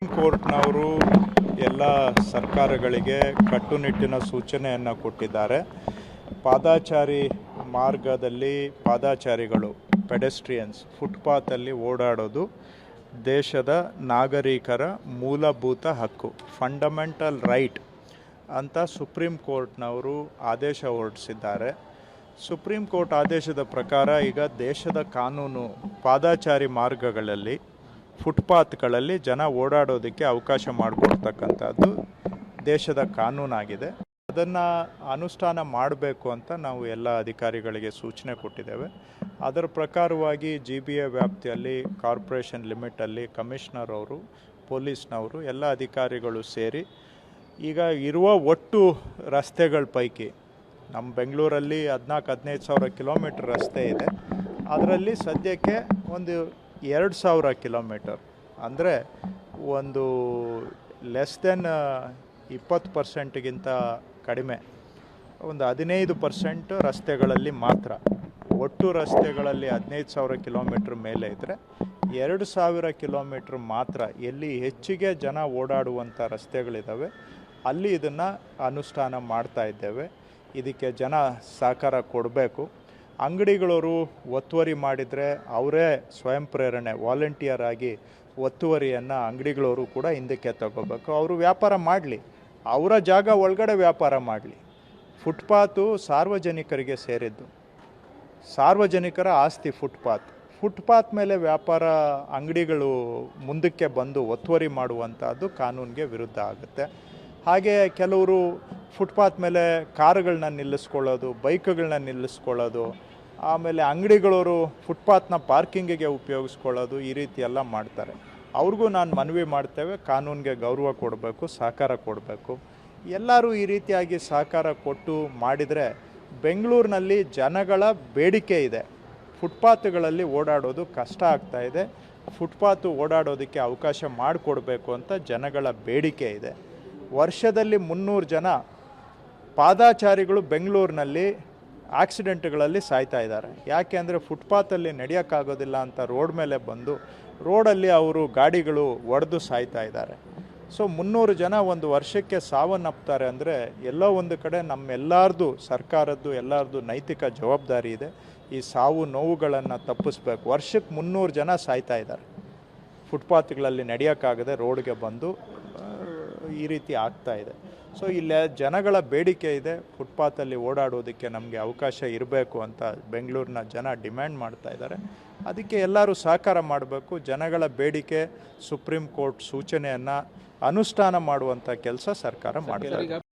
ಕೋರ್ಟ್ನವರು ಎಲ್ಲ ಸರ್ಕಾರಗಳಿಗೆ ಕಟ್ಟುನಿಟ್ಟಿನ ಸೂಚನೆಯನ್ನು ಕೊಟ್ಟಿದ್ದಾರೆ. ಪಾದಾಚಾರಿ ಮಾರ್ಗದಲ್ಲಿ ಪಾದಾಚಾರಿಗಳು ಪೆಡೆಸ್ಟ್ರಿಯನ್ಸ್ ಫುಟ್ಪಾತಲ್ಲಿ ಓಡಾಡೋದು ದೇಶದ ನಾಗರಿಕರ ಮೂಲಭೂತ ಹಕ್ಕು, ಫಂಡಮೆಂಟಲ್ ರೈಟ್ ಅಂತ ಸುಪ್ರೀಂ ಕೋರ್ಟ್ನವರು ಆದೇಶ ಹೊರಡಿಸಿದ್ದಾರೆ. ಸುಪ್ರೀಂ ಕೋರ್ಟ್ ಆದೇಶದ ಪ್ರಕಾರ ಈಗ ದೇಶದ ಕಾನೂನು ಪಾದಾಚಾರಿ ಮಾರ್ಗಗಳಲ್ಲಿ ಫುಟ್ಪಾತ್ಗಳಲ್ಲಿ ಜನ ಓಡಾಡೋದಕ್ಕೆ ಅವಕಾಶ ಮಾಡಿಕೊಡ್ತಕ್ಕಂಥದ್ದು ದೇಶದ ಕಾನೂನಾಗಿದೆ. ಅದನ್ನು ಅನುಷ್ಠಾನ ಮಾಡಬೇಕು ಅಂತ ನಾವು ಎಲ್ಲ ಅಧಿಕಾರಿಗಳಿಗೆ ಸೂಚನೆ ಕೊಟ್ಟಿದ್ದೇವೆ. ಅದರ ಪ್ರಕಾರವಾಗಿ GBA ವ್ಯಾಪ್ತಿಯಲ್ಲಿ ಕಾರ್ಪೊರೇಷನ್ ಲಿಮಿಟಲ್ಲಿ ಕಮಿಷನರ್ ಅವರು, ಪೊಲೀಸ್ನವರು ಎಲ್ಲ ಅಧಿಕಾರಿಗಳು ಸೇರಿ ಈಗ ಇರುವ ಒಟ್ಟು ರಸ್ತೆಗಳ ಪೈಕಿ ನಮ್ಮ ಬೆಂಗಳೂರಲ್ಲಿ 14-15 ಸಾವಿರ ಕಿಲೋಮೀಟ್ರ್ ರಸ್ತೆ ಇದೆ. ಅದರಲ್ಲಿ ಸದ್ಯಕ್ಕೆ ಒಂದು 2,000 ಕಿಲೋಮೀಟರ್ ಅಂದರೆ ಒಂದು ಲೆಸ್ ದೆನ್ 20%ಗಿಂತ ಕಡಿಮೆ, ಒಂದು 15% ರಸ್ತೆಗಳಲ್ಲಿ ಮಾತ್ರ. ಒಟ್ಟು ರಸ್ತೆಗಳಲ್ಲಿ 15,000 ಕಿಲೋಮೀಟ್ರ್ ಮೇಲೆ ಇದ್ದರೆ 2,000 ಕಿಲೋಮೀಟ್ರ್ ಮಾತ್ರ ಎಲ್ಲಿ ಹೆಚ್ಚಿಗೆ ಜನ ಓಡಾಡುವಂಥ ರಸ್ತೆಗಳಿದ್ದಾವೆ ಅಲ್ಲಿ ಇದನ್ನು ಅನುಷ್ಠಾನ ಮಾಡ್ತಾ ಇದ್ದೇವೆ. ಇದಕ್ಕೆ ಜನ ಸಹಕಾರ ಕೊಡಬೇಕು. ಅಂಗಡಿಗಳವರು ಒತ್ತುವರಿ ಮಾಡಿದರೆ ಅವರೇ ಸ್ವಯಂ ಪ್ರೇರಣೆ ವಾಲಂಟಿಯರ್ ಆಗಿ ಒತ್ತುವರಿಯನ್ನು ಅಂಗಡಿಗಳವರು ಕೂಡ ಹಿಂದಕ್ಕೆ ತಗೋಬೇಕು. ಅವರು ವ್ಯಾಪಾರ ಮಾಡಲಿ, ಅವರ ಜಾಗ ಒಳಗಡೆ ವ್ಯಾಪಾರ ಮಾಡಲಿ. ಫುಟ್ಪಾತು ಸಾರ್ವಜನಿಕರಿಗೆ ಸೇರಿದ್ದು, ಸಾರ್ವಜನಿಕರ ಆಸ್ತಿ ಫುಟ್ಪಾತ್ ಮೇಲೆ ವ್ಯಾಪಾರ ಅಂಗಡಿಗಳು ಮುಂದಕ್ಕೆ ಬಂದು ಒತ್ತುವರಿ ಮಾಡುವಂಥದ್ದು ಕಾನೂನಿಗೆ ವಿರುದ್ಧ ಆಗುತ್ತೆ. ಹಾಗೆ ಕೆಲವರು ಫುಟ್ಪಾತ್ ಮೇಲೆ ಕಾರುಗಳನ್ನ ನಿಲ್ಲಿಸ್ಕೊಳ್ಳೋದು, ಬೈಕ್ಗಳನ್ನ ನಿಲ್ಲಿಸ್ಕೊಳ್ಳೋದು, ಆಮೇಲೆ ಅಂಗಡಿಗಳವರು ಫುಟ್ಪಾತ್ನ ಪಾರ್ಕಿಂಗಿಗೆ ಉಪಯೋಗಿಸ್ಕೊಳ್ಳೋದು, ಈ ರೀತಿ ಎಲ್ಲ ಮಾಡ್ತಾರೆ. ಅವ್ರಿಗೂ ನಾನು ಮನವಿ ಮಾಡ್ತೇವೆ, ಕಾನೂನಿಗೆ ಗೌರವ ಕೊಡಬೇಕು, ಸಹಕಾರ ಕೊಡಬೇಕು. ಎಲ್ಲರೂ ಈ ರೀತಿಯಾಗಿ ಸಹಕಾರ ಕೊಟ್ಟು ಮಾಡಿದರೆ ಬೆಂಗಳೂರಿನಲ್ಲಿ ಜನಗಳ ಬೇಡಿಕೆ ಇದೆ. ಫುಟ್ಪಾತ್ಗಳಲ್ಲಿ ಓಡಾಡೋದು ಕಷ್ಟ ಆಗ್ತಾಯಿದೆ. ಫುಟ್ಪಾತು ಓಡಾಡೋದಕ್ಕೆ ಅವಕಾಶ ಮಾಡಿಕೊಡ್ಬೇಕು ಅಂತ ಜನಗಳ ಬೇಡಿಕೆ ಇದೆ. ವರ್ಷದಲ್ಲಿ 300 ಜನ ಪಾದಾಚಾರಿಗಳು ಬೆಂಗಳೂರಿನಲ್ಲಿ ಆಕ್ಸಿಡೆಂಟ್ಗಳಲ್ಲಿ ಸಾಯ್ತಾ ಇದ್ದಾರೆ. ಯಾಕೆ ಅಂದರೆ ಫುಟ್ಪಾತಲ್ಲಿ ನಡೆಯೋಕ್ಕಾಗೋದಿಲ್ಲ ಅಂತ ರೋಡ್ ಮೇಲೆ ಬಂದು ರೋಡಲ್ಲಿ ಅವರು ಗಾಡಿಗಳು ಒಡೆದು ಸಾಯ್ತಾ ಇದ್ದಾರೆ. ಸೊ 300 ಜನ ಒಂದು ವರ್ಷಕ್ಕೆ ಸಾವನ್ನಪ್ತಾರೆ ಅಂದರೆ ಎಲ್ಲೋ ಒಂದು ಕಡೆ ನಮ್ಮೆಲ್ಲರದು, ಸರ್ಕಾರದ್ದು ಎಲ್ಲರದು ನೈತಿಕ ಜವಾಬ್ದಾರಿ ಇದೆ. ಈ ಸಾವು ನೋವುಗಳನ್ನು ತಪ್ಪಿಸ್ಬೇಕು. ವರ್ಷಕ್ಕೆ 300 ಜನ ಸಾಯ್ತಾ ಇದ್ದಾರೆ ಫುಟ್ಪಾತ್ಗಳಲ್ಲಿ ನಡೆಯೋಕ್ಕಾಗದೆ ರೋಡ್ಗೆ ಬಂದು. ಈ ರೀತಿ ಆಗ್ತಾ ಇದೆ. ಸೊ ಇಲ್ಲಿ ಜನಗಳ ಬೇಡಿಕೆ ಇದೆ, ಫುಟ್ಪಾತಲ್ಲಿ ಓಡಾಡೋದಕ್ಕೆ ನಮಗೆ ಅವಕಾಶ ಇರಬೇಕು ಅಂತ ಬೆಂಗಳೂರಿನ ಜನ ಡಿಮ್ಯಾಂಡ್ ಮಾಡ್ತಾ ಇದ್ದಾರೆ. ಅದಕ್ಕೆ ಎಲ್ಲರೂ ಸಹಕಾರ ಮಾಡಬೇಕು. ಜನಗಳ ಬೇಡಿಕೆ, ಸುಪ್ರೀಂ ಕೋರ್ಟ್ ಸೂಚನೆಯನ್ನು ಅನುಷ್ಠಾನ ಮಾಡುವಂಥ ಕೆಲಸ ಸರ್ಕಾರ ಮಾಡಬೇಕು.